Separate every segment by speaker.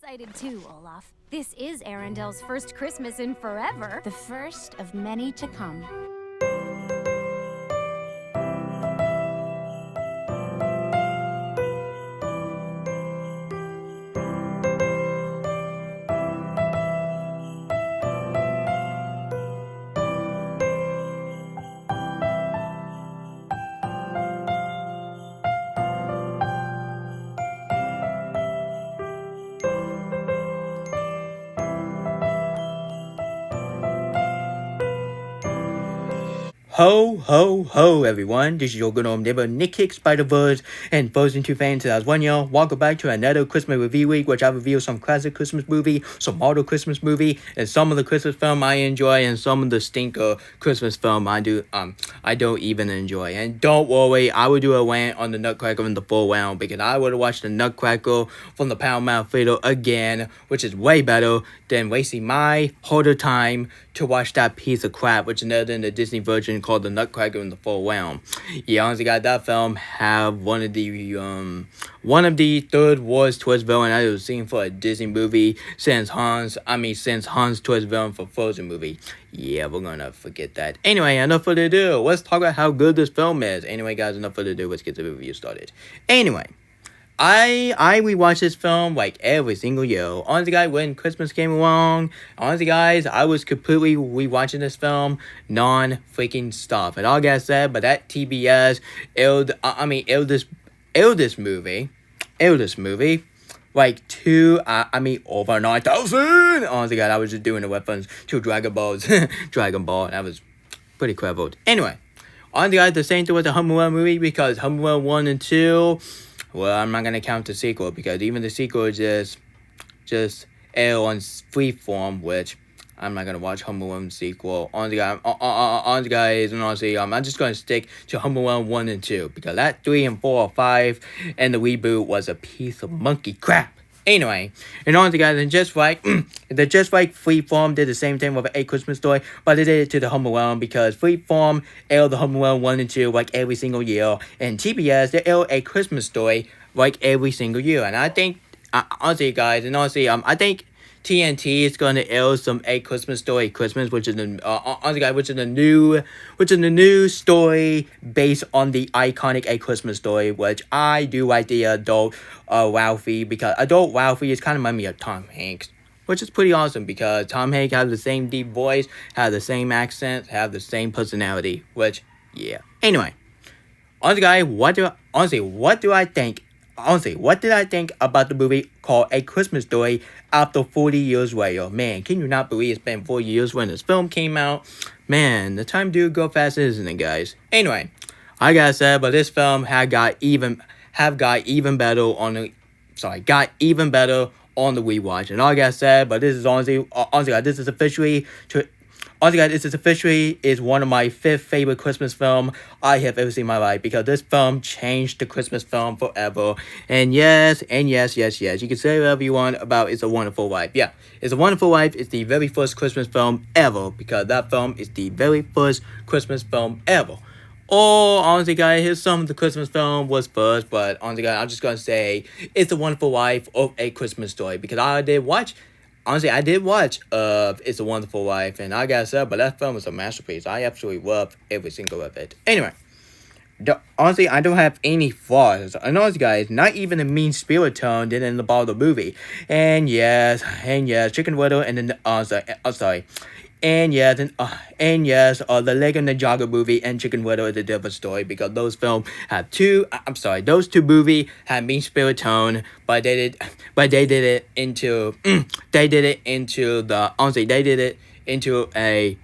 Speaker 1: excited too, Olaf. This is Arendelle's first Christmas in forever.
Speaker 2: The first of many to come.
Speaker 3: Ho, ho, ho, everyone. This is your good old neighbor, Nick Kick, Spider-Verse, and Frozen 2 fans that was one year. Welcome back to another Christmas review week, which I review some classic Christmas movie, some model Christmas movie, and some of the Christmas film I enjoy, and some of the stinker Christmas film I don't even enjoy. And don't worry, I will do a rant on the Nutcracker in the full round, because I would have watched the Nutcracker from the Paramount Theater again, which is way better than wasting my harder time to watch that piece of crap, which is another than the Disney version called The Nutcracker in the Full Round. Yeah, honestly, guys, that film have one of the third worst twist villain I've ever seen for a Disney movie since Hans twist villain for Frozen movie. Yeah, we're gonna forget that. Anyway, enough further ado. Let's talk about how good this film is. Anyway, guys, enough further ado. Let's get the review started. Anyway. I rewatch this film like every single year. Honestly, guys, when Christmas came along, honestly, guys, I was completely rewatching this film non-freaking stop. And all I gotta say, but that TBS aired this movie like over 9,000. Honestly, guys, I was just doing the reference to Dragon Ball. That was pretty clever. Anyway, honestly, guys, the same thing with the Home Alone movie, because Home Alone 1 and 2. Well, I'm not gonna count the sequel, because even the sequel is just air on Freeform, which I'm not gonna watch Home Alone sequel. Honestly, guys, and honestly, I'm just gonna stick to Home Alone 1 and 2, because that 3 and 4 or 5 and the reboot was a piece of monkey crap. Anyway, and honestly, guys, and just like Freeform did the same thing with A Christmas Story, but they did it to the Home Alone, because Freeform aired the Home Alone 1 and 2 like every single year, and TBS, they aired A Christmas Story like every single year. And I think, honestly, guys, and honestly, I think TNT is gonna air some A Christmas Story Christmas, which is the new story based on the iconic A Christmas Story, which I do like the adult Ralphie, because adult Ralphie is kind of remind me of Tom Hanks, which is pretty awesome, because Tom Hanks has the same deep voice, has the same accent, have the same personality, which, yeah. Anyway, honestly, guys, what did I think about the movie called A Christmas Story after 40 years later? Man, can you not believe it's been 4 years when this film came out? Man, the time do go fast, isn't it, guys? Anyway, I gotta say, but this film got even better on the rewatch. And all I gotta say, but this is this is officially one of my 5th favorite Christmas film I have ever seen in my life, because this film changed the Christmas film forever. And yes, you can say whatever you want about It's a Wonderful Life. Yeah, It's a Wonderful Life is the very first Christmas film ever, because that film is the very first Christmas film ever. Or, honestly, guys, here's some of the Christmas film was first, but honestly, guys, I'm just gonna say It's a Wonderful Life of A Christmas Story, because I did watch It's a Wonderful Life, and I gotta say, but that film is a masterpiece. I absolutely love every single of it. Anyway, honestly, I don't have any flaws. And honestly, guys, not even the mean spirit tone did in the ball of the movie. And yes, Chicken Little, and then, the Lego Ninjago movie and Chicken Little is a different story, because those two movies had mean spirit tone, but they did it into a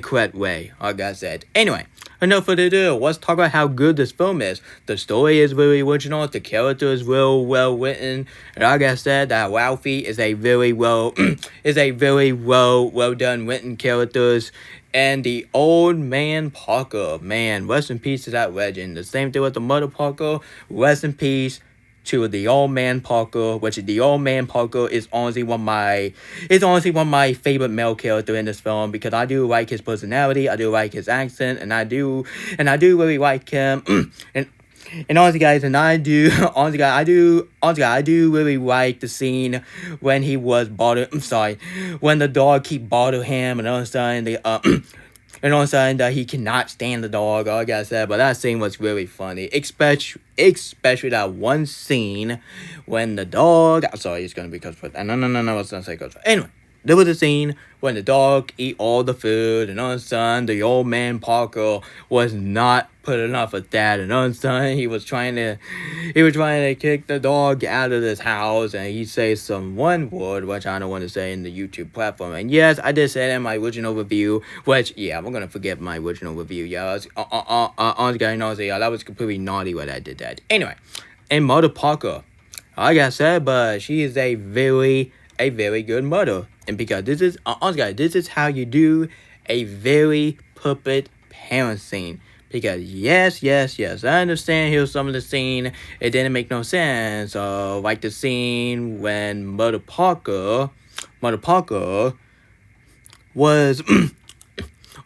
Speaker 3: correct way, like I said. Anyway, enough further ado, let's talk about how good this film is. The story is really original, the character is real well written, and like I said, that Ralphie is a very well done written characters. And the old man Parker, man, rest in peace to that legend. The same thing with the mother Parker, rest in peace to the old man Parker, which the old man Parker is honestly one of my favorite male character in this film, because I do like his personality, I do like his accent, and I do really like him. And honestly, guys, and I do, honestly, guys, I do really like the scene when he was bottled. I'm sorry, when the dog keep bottle him, and all of a sudden and all of a sudden he cannot stand the dog. Like I said, but that scene was really funny, especially that one scene when the dog. I'm sorry, it's gonna be cuss word. No, I was gonna say cuss word. Anyway. There was a scene when the dog eat all the food, and all of a sudden the old man Parker was not putting up with that, and all of a sudden he was trying to kick the dog out of this house, and he says some one word which I don't want to say in the YouTube platform. And yes, I did say that in my original review, which yeah, I'm gonna forget my original review. Yeah, honestly, that was completely naughty when I did that. Anyway, and Mother Parker, like I said, but she is a very good mother. And because this is, honestly guys, this is how you do a very perfect parent scene. Because yes, I understand here's some of the scene, it didn't make no sense. Like the scene when Mother Parker was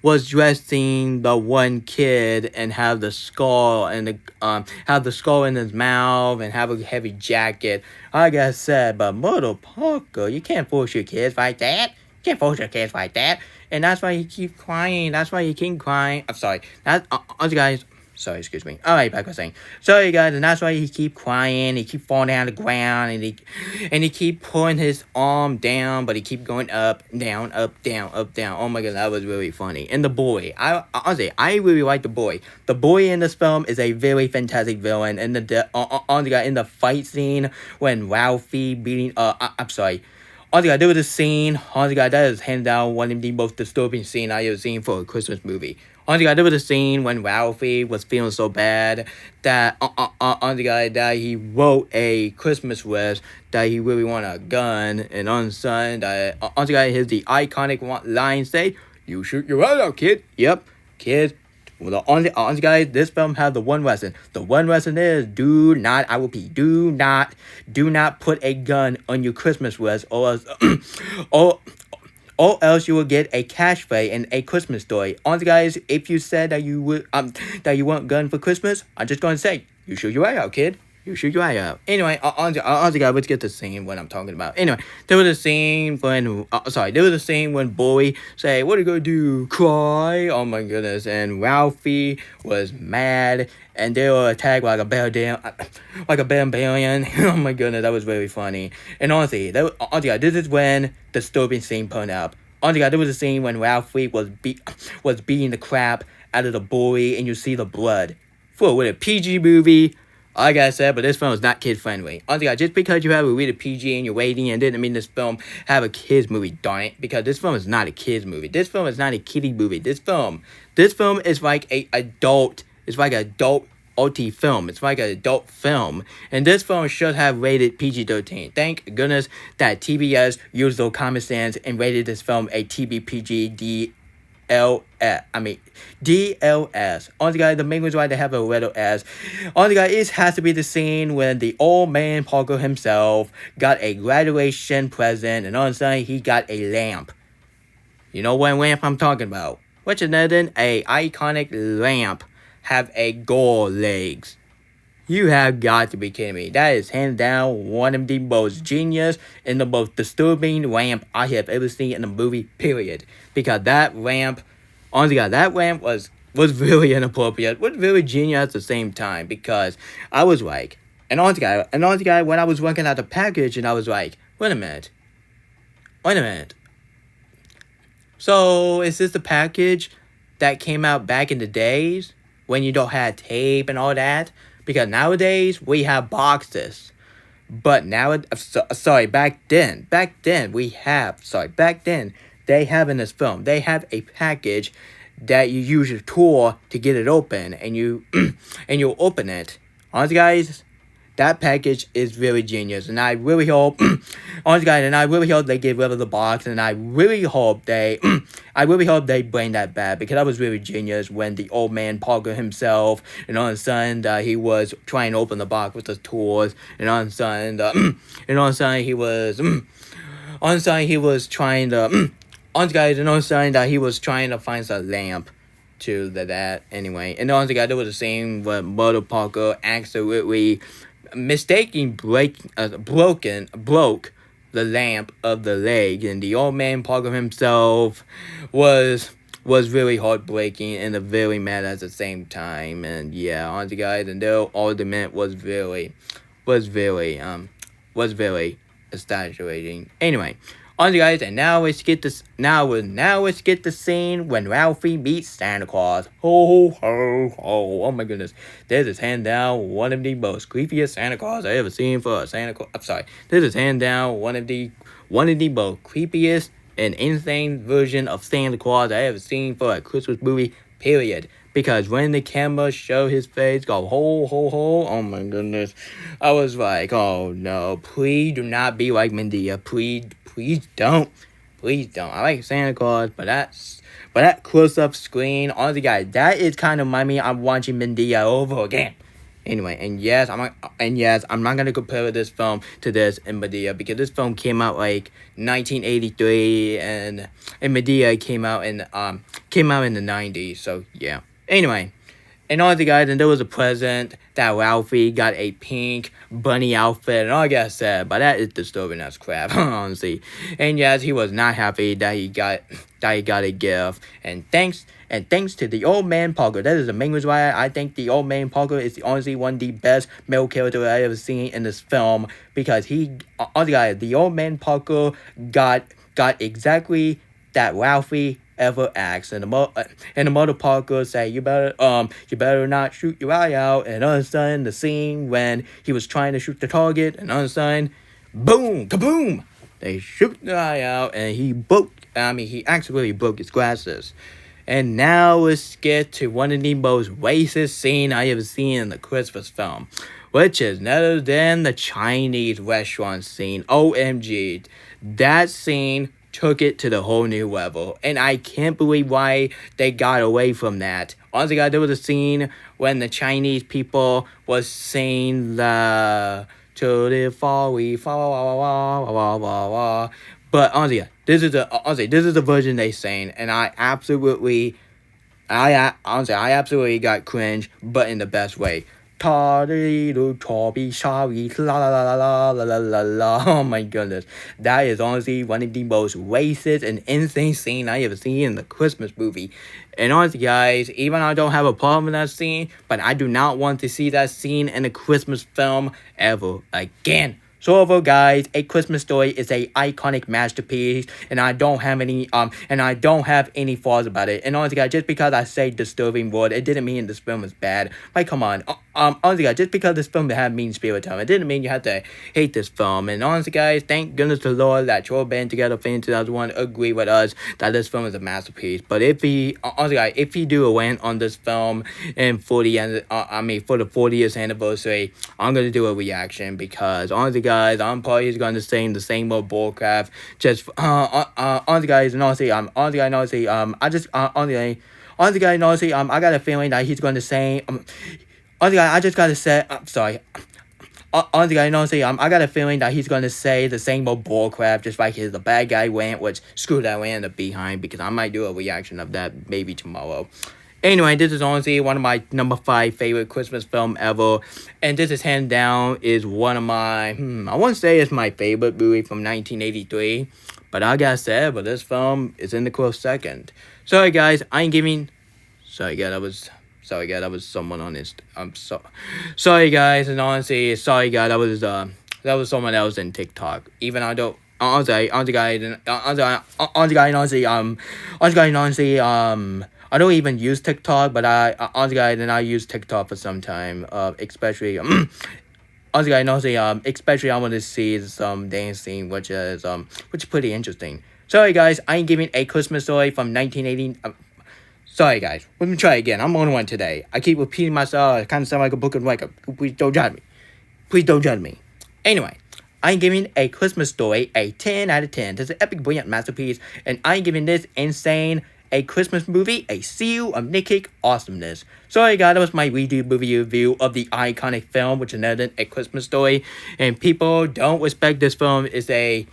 Speaker 3: was dressing the one kid and have the skull and have the skull in his mouth and have a heavy jacket. Like I said, but Mother Parker, you can't force your kids like that. You can't force your kids like that. And that's why he keep crying. That's why he keep crying. I'm sorry. That's guys. Sorry, excuse me. Alright, back to saying. Sorry, guys, and that's why he keep crying. He keep falling down the ground, and he keep pulling his arm down, but he keep going up, down, up, down, up, down. Oh my god, that was really funny. And the boy, I really like the boy. The boy in this film is a very fantastic villain. And in the fight scene when Ralphie beating, I'm sorry. Honestly, there was a scene. Honestly, that is hands down one of the most disturbing scenes I ever seen for a Christmas movie. Honestly, there was a scene when Ralphie was feeling so bad that that he wrote a Christmas list that he really wanted a gun, and on the side that here's the iconic line say, "You shoot your eye out, kid." Yep, kid. Well, honestly, guys, this film has the one lesson. The one lesson is do not, I repeat, do not put a gun on your Christmas list, or else, or else you will get a cash play and a Christmas story. Honestly, guys, if you said that you would, that you want a gun for Christmas, I'm just gonna say, you shoot your eye out, kid. You shoot your eye out. Anyway, honestly, guys, let's get to the scene what I'm talking about. Anyway, there was a scene when Boy say, "What are you gonna do? Cry?" Oh my goodness! And Ralphie was mad, and they were attacked like a barbarian. Oh my goodness, that was very funny. And honestly, this is when the disturbing scene turned up. Honestly, there was a scene when Ralphie was beating the crap out of the boy, and you see the blood. For with a PG movie. Like I said, but this film is not kid friendly. Honestly, just because you have a rated PG and you're waiting, and didn't mean this film have a kids movie, darn it. Because this film is not a kids movie. This film is not a kiddie movie. This film is like a adult. It's like an adult OT film. It's like an adult film. And this film should have rated PG-13. Thank goodness that TBS used their common sense and rated this film a TBPG DLS. Honestly, guys, the main reason why they have a letter S. Honestly, guys, it has to be the scene when the old man Parker himself got a graduation present, and all of a sudden he got a lamp. You know what lamp I'm talking about? Which is nothing, a iconic lamp have a gold legs. You have got to be kidding me. That is hands down one of the most genius and the most disturbing lamp I have ever seen in a movie, period. Because that lamp, honestly, God, that lamp was really inappropriate, was really genius at the same time. Because I was like, and honestly, God, when I was looking at the package, and I was like, wait a minute. So, is this the package that came out back in the days when you don't have tape and all that? Because nowadays, we have boxes. But back then, they have in this film, they have a package that you use your tool to get it open, and you open it. Honestly, guys, that package is really genius, and I really hope, they get rid of the box, and I really hope they bring that back, because that was really genius when the old man Parker himself, and all of a sudden, he was trying to open the box with his tools, and all of a sudden, he was trying to find a lamp. to that anyway. And honestly, guys, there was a scene where Mother Parker absolutely mistaking broke the lamp of the leg, and the old man Parker himself was really heartbreaking and very mad at the same time. And yeah, honestly, guys, and their argument was very exaggerating. Anyway, honestly, guys, and now let's get this. Now let's get the scene when Ralphie meets Santa Claus. Ho ho ho! Oh my goodness, this is hand down one of the most creepiest Santa Claus I ever seen for a Santa Claus. I'm sorry, this is hand down one of the most creepiest and insane version of Santa Claus I ever seen for a Christmas movie. Period. Because when the camera show his face go ho ho ho, oh my goodness, I was like, oh no, please do not be like Medea. Please don't. I like Santa Claus, but that close up screen, honestly, guys, that is kind of me. I'm watching Medea over again. Anyway, and yes, I'm not gonna compare this film to this and Medea, because this film came out like 1983, and Medea came out in the 90s. So yeah. Anyway, and honestly, guys, and there was a present that Ralphie got a pink bunny outfit, and all I gotta say, but that is disturbing as crap, honestly. And yes, he was not happy that he got a gift, and thanks to the old man Parker. That is the main reason why I think the old man Parker is honestly one of the best male characters I ever seen in this film, because the old man Parker got exactly that Ralphie ever asked, and the mother Parker say, you better not shoot your eye out. And all of a sudden, the scene when he was trying to shoot the target, and all of a sudden, boom, kaboom, they shoot the eye out, and he actually broke his glasses. And now let's get to one of the most racist scenes I ever seen in the Christmas film, which is none other than the Chinese restaurant scene. OMG, that scene took it to the whole new level, and I can't believe why they got away from that. Honestly, guys, there was a scene when the Chinese people was saying the to the fall we fall. But honestly, this is the version they sang, and I absolutely got cringe, but in the best way. Oh my goodness, that is honestly one of the most racist and insane scenes I ever seen in the Christmas movie. And honestly, guys, even I don't have a problem with that scene, but I do not want to see that scene in a Christmas film ever again. So overall, guys, A Christmas Story is a iconic masterpiece, and I don't have any flaws about it. And honestly, guys, just because I say disturbing word, it didn't mean this film was bad. Like, come on. Honestly, guys, just because this film had mean spirit to it didn't mean you had to hate this film. And honestly, guys, thank goodness to the Lord that Troll Band Together fan 2001 agree with us that this film is a masterpiece. But if he do a rant on this film and for the 40th anniversary, I'm gonna do a reaction, because honestly, guys, I'm probably gonna say the same old bullcrap. Just honestly, guys, and honestly, I got a feeling that he's gonna say honestly, I just gotta say, I'm sorry. Honestly, I got a feeling that he's gonna say the same old bullcrap, just like the bad guy rant, which screw that rant up behind, because I might do a reaction of that maybe tomorrow. Anyway, this is honestly one of my number 5 favorite Christmas film ever, and this is hands down is one of my, I won't say it's my favorite movie from 1983, but I gotta say, but this film is in the close second. Sorry guys, that was someone on this. I'm sorry guys, and honestly, that was someone else in TikTok. Even I don't. I don't even use TikTok, but I use TikTok for some time. Especially especially I want to see some dancing, which is pretty interesting. Sorry guys, I ain't giving A Christmas Story from 1980. Sorry guys, let me try again. I'm on one today. I keep repeating myself. I kind of sound like a broken record. Please don't judge me. Anyway, I'm giving A Christmas Story a 10 out of 10. This is an epic, brilliant masterpiece, and I'm giving this insane A Christmas movie a seal of Nick awesomeness. So I got that was my redo movie review of the iconic film, which is another A Christmas Story. And people don't respect this film is a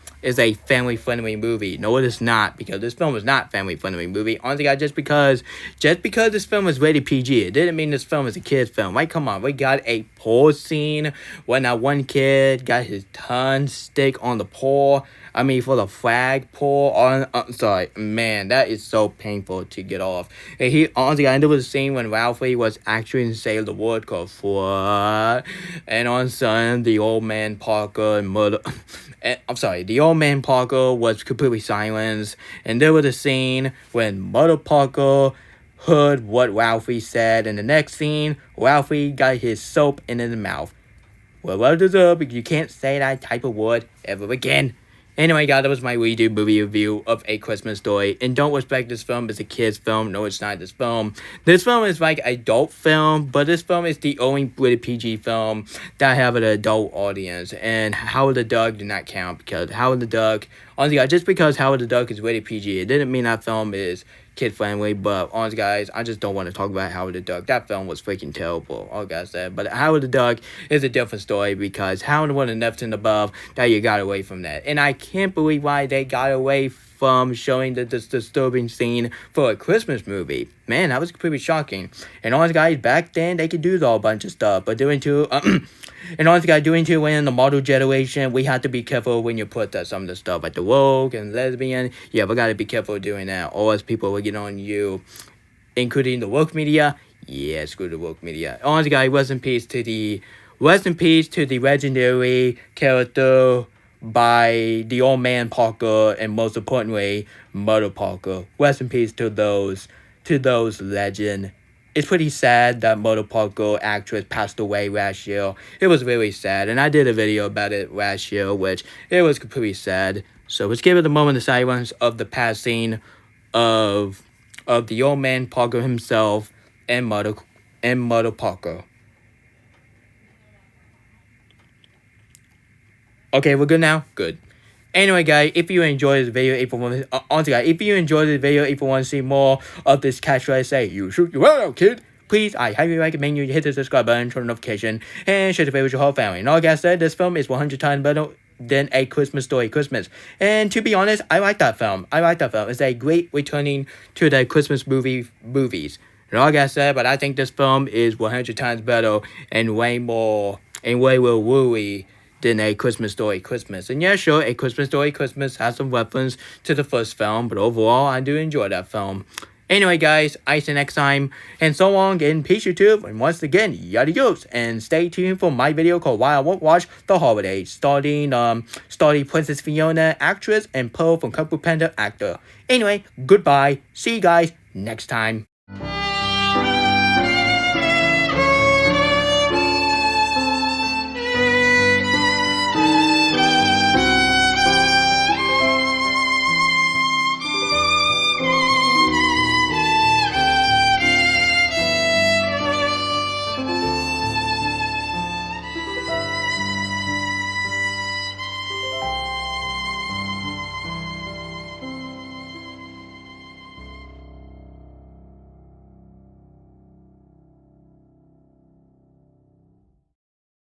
Speaker 3: family friendly movie. No, it is not, because this film is not family friendly movie. Honestly, guys, just because this film is rated PG, it didn't mean this film is a kid's film. Like, come on, we got a pole scene when that one kid got his tongue stick on the pole. I mean, for the flag pole on. Sorry, man, that is so painful to get off. And honestly, I there was a scene when Ralphie was actually saying the word called "what," and on sudden the old man Parker and mother. The old man Parker was completely silenced, and there was a scene when Mother Parker heard what Ralphie said, and the next scene, Ralphie got his soap in his mouth. Well deserved, you can't say that type of word ever again. Anyway, guys, that was my redo movie review of A Christmas Story. And don't respect this film as a kid's film. No, it's not this film. This film is like adult film, but this film is the only rated PG film that have an adult audience. And Howard the Duck did not count, because Howard the Duck, honestly, guys, just because Howard the Duck is rated PG, it didn't mean that film is kid friendly. But honestly, guys, I just don't want to talk about Howard the Duck. That film was freaking terrible, all I said. But Howard the Duck is a different story, because Howard was the Neptune above that you got away from that. And I can't believe why they got away from showing this disturbing scene for a Christmas movie. Man, that was pretty shocking. And honestly, guys, back then they could do a bunch of stuff, but doing too and honestly, guys, doing too when in the model generation, we have to be careful when you put some of the stuff like the woke and lesbian. Yeah, we gotta be careful doing that, or else people will get on you, including the woke media. Yeah, screw the woke media. Honestly, guys, rest in peace to the legendary character by the old man Parker, and most importantly, Mother Parker. Rest in peace to those legends. It's pretty sad that Mother Parker actress passed away last year. It was really sad, and I did a video about it last year, which it was pretty sad. So let's give it a moment of silence of the passing of the old man Parker himself and Mother Parker. Okay, we're good now? Good. Anyway, guys, if you enjoyed this video, if you enjoyed this video, if you want to see more of this catchphrase, say, you shoot you out, kid, please, I highly recommend you hit the subscribe button, turn on notification, and share the video with your whole family. And like I said, this film is 100 times better than A Christmas Story Christmas. And to be honest, I like that film. It's a great returning to the Christmas movies. And like I said, but I think this film is 100 times better and way more wooey than A Christmas Story Christmas. And yeah, sure, A Christmas Story Christmas has some reference to the first film, but overall, I do enjoy that film. Anyway, guys, I see you next time, and so long, and peace YouTube, and once again, adios, and stay tuned for my video called Why I Won't Watch the Holidays, starting Princess Fiona, actress, and Pearl from Kung Fu Panda, actor. Anyway, goodbye, see you guys next time.